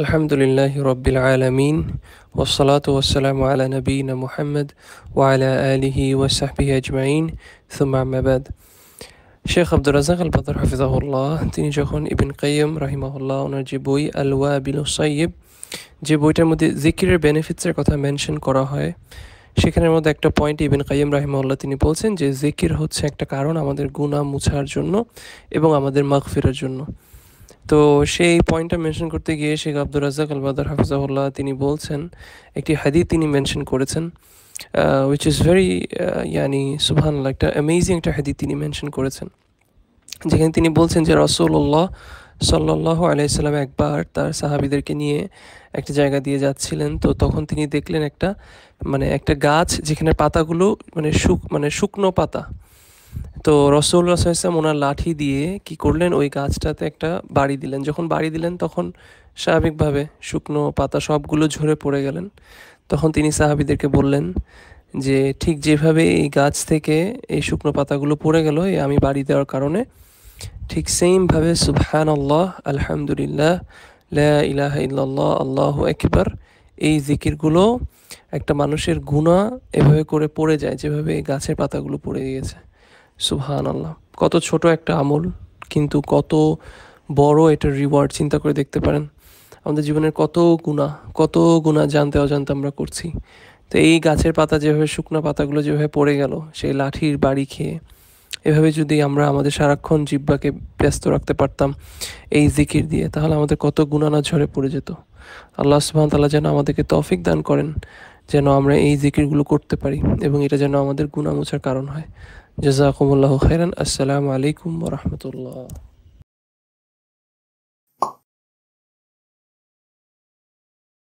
আলহামদুলিল্লাহি রব্বিল আলামিন ওয়াসসালাতু ওয়াসসালামু আলা নবিয়িনা মুহাম্মদ ওয়া আলা আলিহি ওয়া সাহবিহি আজমাইন সুম্মা আম্মা বাদ। শেখ আব্দুর রাজ্জাক আল বদর হাফিজাহুল্লাহ তিনি যখন ইবন কাইয়্যিম রাহিমাহুল্লাহ ওনার যে বই আল ওয়াবিলুস সাইয়্যিব, যে বইটার মধ্যে জিকিরের বেনিফিটসের কথা মেনশন করা হয়, সেখানের মধ্যে একটা পয়েন্ট ইবন কাইয়্যিম রাহিমাহুল্লাহ তিনি বলছেন যে জিকির হচ্ছে একটা কারণ আমাদের গুনাহ মুছার জন্য এবং আমাদের মাগফিরার জন্য। তো সেই পয়েন্টটা মেনশন করতে গিয়ে শেখ আব্দুর রাজ্জাক আল বদর হাফিজাহুল্লাহ তিনি বলছেন, একটি হাদিস তিনি মেনশন করেছেন, উইচ ইজ ভেরি সুবহানাল্লাহ, একটা অ্যামেজিং একটা হাদিস তিনি মেনশন করেছেন, যেখানে তিনি বলছেন যে রাসূলুল্লাহ সাল্লাল্লাহু আলাইহি সাল্লাম একবার তার সাহাবীদেরকে নিয়ে একটা জায়গা দিয়ে যাচ্ছিলেন। তো তখন তিনি দেখলেন একটা গাছ যেখানে পাতাগুলো শুকনো পাতা। তো রাসূলুল্লাহ সাল্লাল্লাহু আলাইহি ওয়াসাল্লাম ওনার লাঠি দিয়ে কি করলেন, ওই গাছটাতে একটা বাড়ি দিলেন। যখন বাড়ি দিলেন তখন স্বাভাবিকভাবে শুকনো পাতা সবগুলো ঝরে পড়ে গেলেন। তখন তিনি সাহাবীদেরকে বললেন যে ঠিক যেভাবে এই গাছ থেকে এই শুকনো পাতাগুলো পড়ে গেল আমি বাড়ি দেওয়ার কারণে, ঠিক সেমভাবে সুবহানাল্লাহ, আলহামদুলিল্লাহ, লা ইলাহা ইল্লাল্লাহ, আল্লাহু আকবার, এই জিকিরগুলো একটা মানুষের গুনাহ এভাবে করে পড়ে যায় যেভাবে এই গাছের পাতাগুলো পড়ে গিয়েছে। সুবহানাল্লাহ, কত ছোট একটা আমল, কিন্তু কত বড় এটার রিওয়ার্ড, চিন্তা করে দেখতে পারেন। আমাদের জীবনের কত গুনাহ জানতে অজান্তে আমরা করছি। তো এই গাছের পাতা যেভাবে, শুকনো পাতাগুলো যেভাবে পড়ে গেল সেই লাঠির বাড়ি খেয়ে, এভাবে যদি আমরা আমাদের সারাক্ষণ জিহ্বাকে ব্যস্ত রাখতে পারতাম এই জিকির দিয়ে, তাহলে আমাদের কত গুনাহ না ঝরে পড়ে যেত। আল্লাহ সুবহানাহু ওয়া তাআলা যেন আমাদেরকে তৌফিক দান করেন, যেন আমরা এই জিকিরগুলো করতে পারি এবং এটা যেন আমাদের গুনাহ মোছার কারণ হয়। জাযাকুমুল্লাহু খাইরান। আসসালামু আলাইকুম ওয়া রাহমাতুল্লাহ।